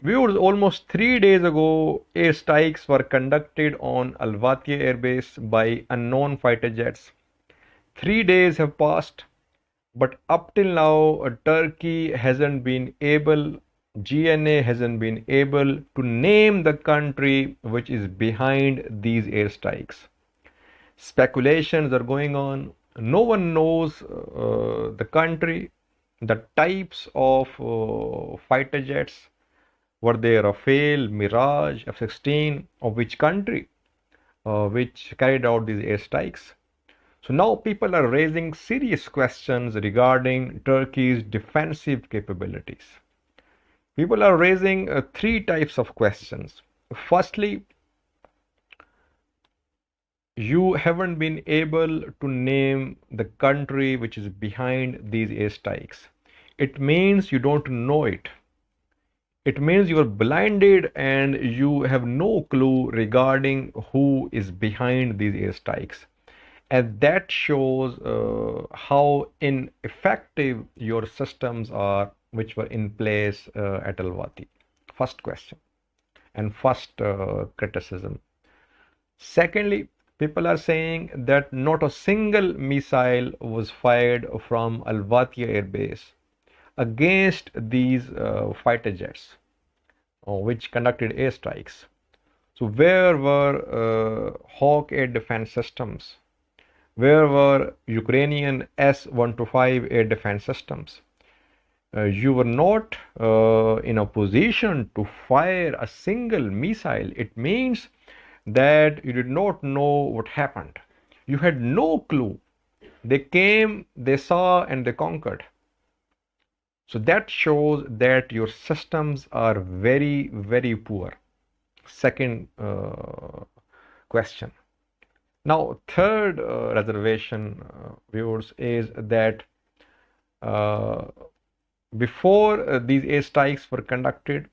Viewers, almost 3 days ago, airstrikes were conducted on Al-Watiya airbase by unknown fighter jets. 3 days have passed, but up till now, Turkey hasn't been able, GNA hasn't been able to name the country which is behind these airstrikes. Speculations are going on. No one knows the country, the types of fighter jets. Were they Rafale, Mirage, F-16, of which country which carried out these airstrikes? So now people are raising serious questions regarding Turkey's defensive capabilities. People are raising three types of questions. Firstly, you haven't been able to name the country which is behind these airstrikes. It means you don't know it. It means you are blinded and you have no clue regarding who is behind these airstrikes. And that shows how ineffective your systems are, which were in place at Al-Wati. First question and first criticism. Secondly, people are saying that not a single missile was fired from Al-Wati Air Base against these fighter jets which conducted airstrikes. So where were Hawk air defense systems? Where were Ukrainian S-125 air defense systems? You were not in a position to fire a single missile. It means that you did not know what happened. You had no clue. They came, they saw, and they conquered. So that shows that your systems are very, very poor. Second question. Now, third reservation, viewers, is that before these airstrikes were conducted,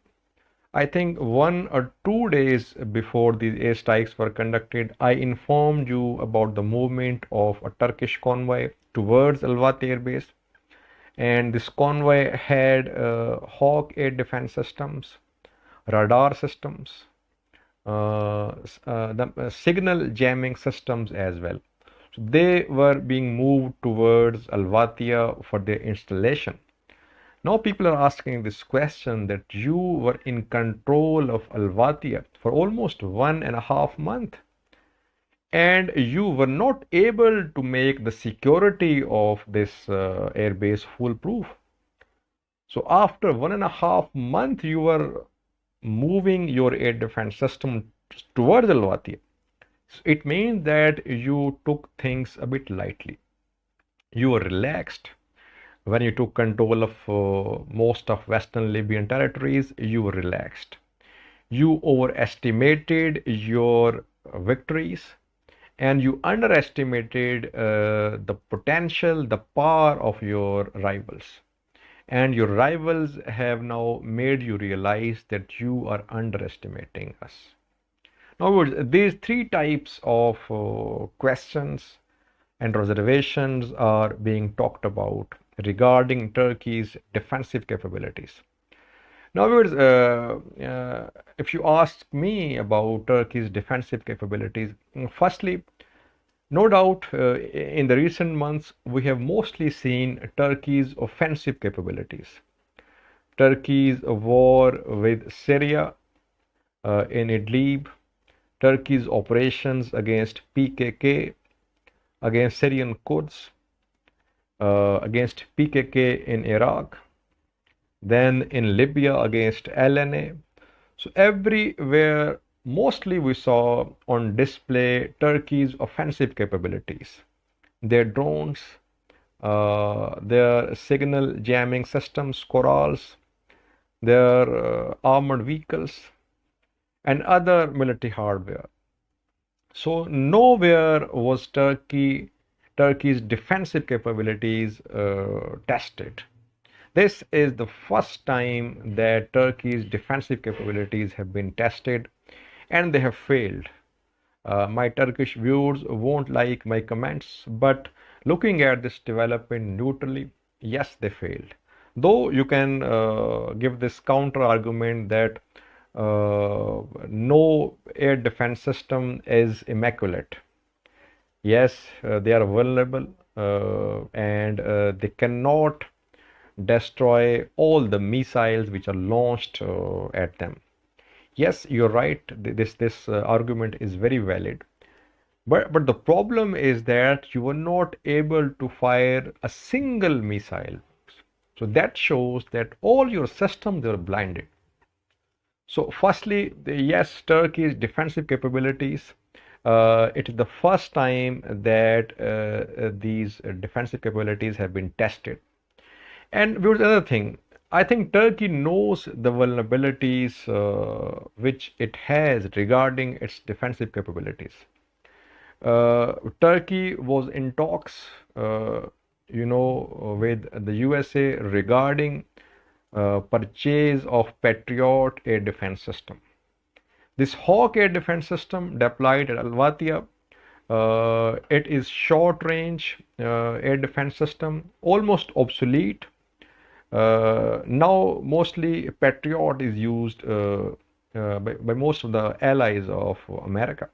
I think 1 or 2 days before these airstrikes were conducted, I informed you about the movement of a Turkish convoy towards Al-Wati Air Base. And this convoy had Hawk air defense systems, radar systems, the signal jamming systems as well. So they were being moved towards Al-Watiya for their installation. Now people are asking this question that you were in control of Al-Watiya for almost 1.5 months and you were not able to make the security of this airbase foolproof. So after 1.5 months, you were moving your air defense system towards Al-Watiya. So it means that you took things a bit lightly. You were relaxed. When you took control of most of Western Libyan territories, you were relaxed. You overestimated your victories and you underestimated the potential, the power of your rivals. And your rivals have now made you realize that you are underestimating us. Now, these three types of questions and reservations are being talked about regarding Turkey's defensive capabilities. Now, if you ask me about Turkey's defensive capabilities, firstly, no doubt in the recent months we have mostly seen Turkey's offensive capabilities. Turkey's war with Syria in Idlib, Turkey's operations against PKK, against Syrian Kurds, against PKK in Iraq, then in Libya against LNA. So everywhere, mostly we saw on display Turkey's offensive capabilities, their drones, their signal jamming systems, corals, their armored vehicles, and other military hardware. So nowhere was Turkey's defensive capabilities tested. This is the first time that Turkey's defensive capabilities have been tested and they have failed. My Turkish viewers won't like my comments, but looking at this development neutrally, yes, they failed. Though you can give this counter argument that no air defense system is immaculate. Yes, they are vulnerable and they cannot destroy all the missiles which are launched at them. Yes, you're right. This argument is very valid. But the problem is that you were not able to fire a single missile. So that shows that all your systems were blinded. So firstly, yes, Turkey's defensive capabilities. It is the first time that these defensive capabilities have been tested. And here's another thing. I think Turkey knows the vulnerabilities which it has regarding its defensive capabilities. Turkey was in talks, with the USA regarding purchase of Patriot air defense system. This Hawk air defense system deployed at Al-Watiya, it is short range air defense system, almost obsolete. Now mostly Patriot is used by most of the allies of America.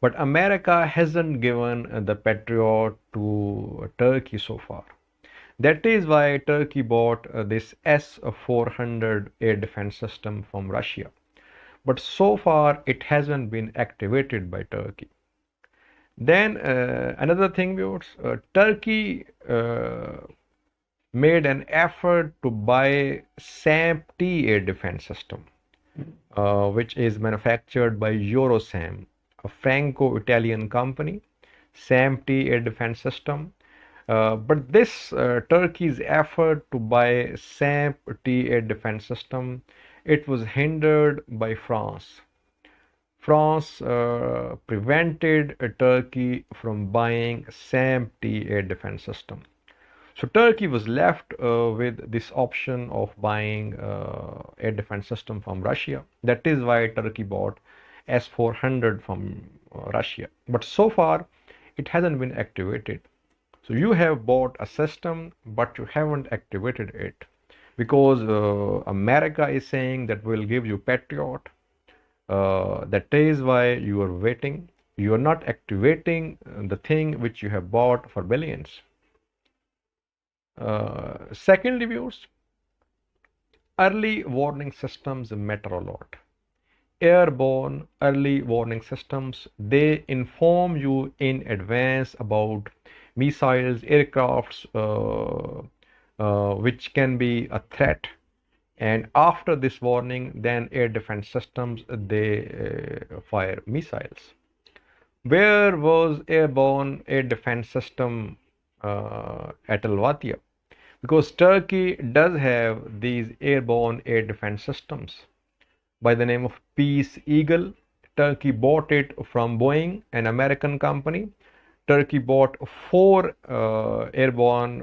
But America hasn't given the Patriot to Turkey so far. That is why Turkey bought this S-400 air defense system from Russia. But so far it hasn't been activated by Turkey. Then another thing, viewers, Turkey made an effort to buy SAMP-T air defense system, which is manufactured by Eurosam, a Franco-Italian company. SAMP-T air defense system. But this Turkey's effort to buy SAMP-T air defense system, it was hindered by France. France prevented Turkey from buying SAMP-T air defense system. So Turkey was left with this option of buying air defense system from Russia. That is why Turkey bought S-400 from Russia. But so far, it hasn't been activated. So you have bought a system, but you haven't activated it because America is saying that we'll give you Patriot. That is why you are waiting. You are not activating the thing which you have bought for billions. Secondly, viewers, early warning systems matter a lot. Airborne early warning systems, they inform you in advance about missiles, aircrafts, which can be a threat. And after this warning, then air defense systems, they fire missiles. Where was airborne air defense system at Al-Watiya? Because Turkey does have these airborne air defense systems by the name of Peace Eagle. Turkey bought it from Boeing, an American company. Turkey bought 4 airborne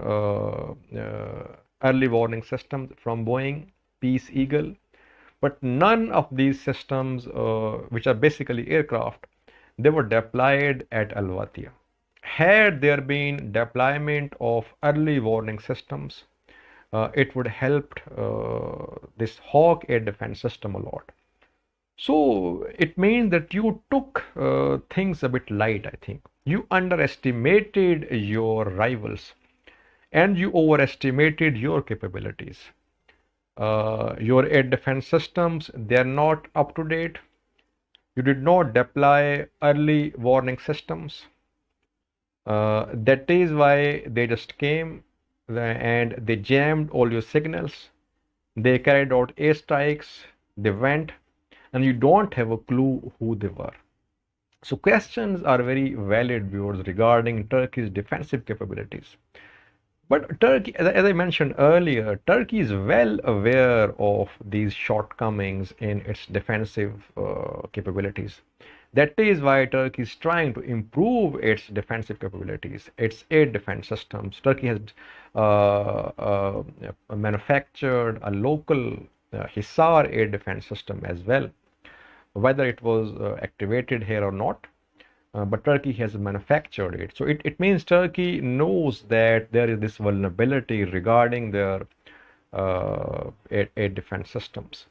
early warning systems from Boeing, Peace Eagle. But none of these systems, which are basically aircraft, they were deployed at Al-Watiya. Had there been deployment of early warning systems, it would help this Hawk air defense system a lot. So it means that you took things a bit light, I think. You underestimated your rivals and you overestimated your capabilities. Your air defense systems, they are not up to date. You did not deploy early warning systems. That is why they just came and they jammed all your signals. They carried out airstrikes. They went, and you don't have a clue who they were. So questions are very valid, viewers, regarding Turkey's defensive capabilities. But Turkey, as I mentioned earlier, Turkey is well aware of these shortcomings in its defensive capabilities. That is why Turkey is trying to improve its defensive capabilities, its air defense systems. Turkey has manufactured a local Hisar air defense system as well. Whether it was activated here or not, but Turkey has manufactured it. So it means Turkey knows that there is this vulnerability regarding their air defense systems.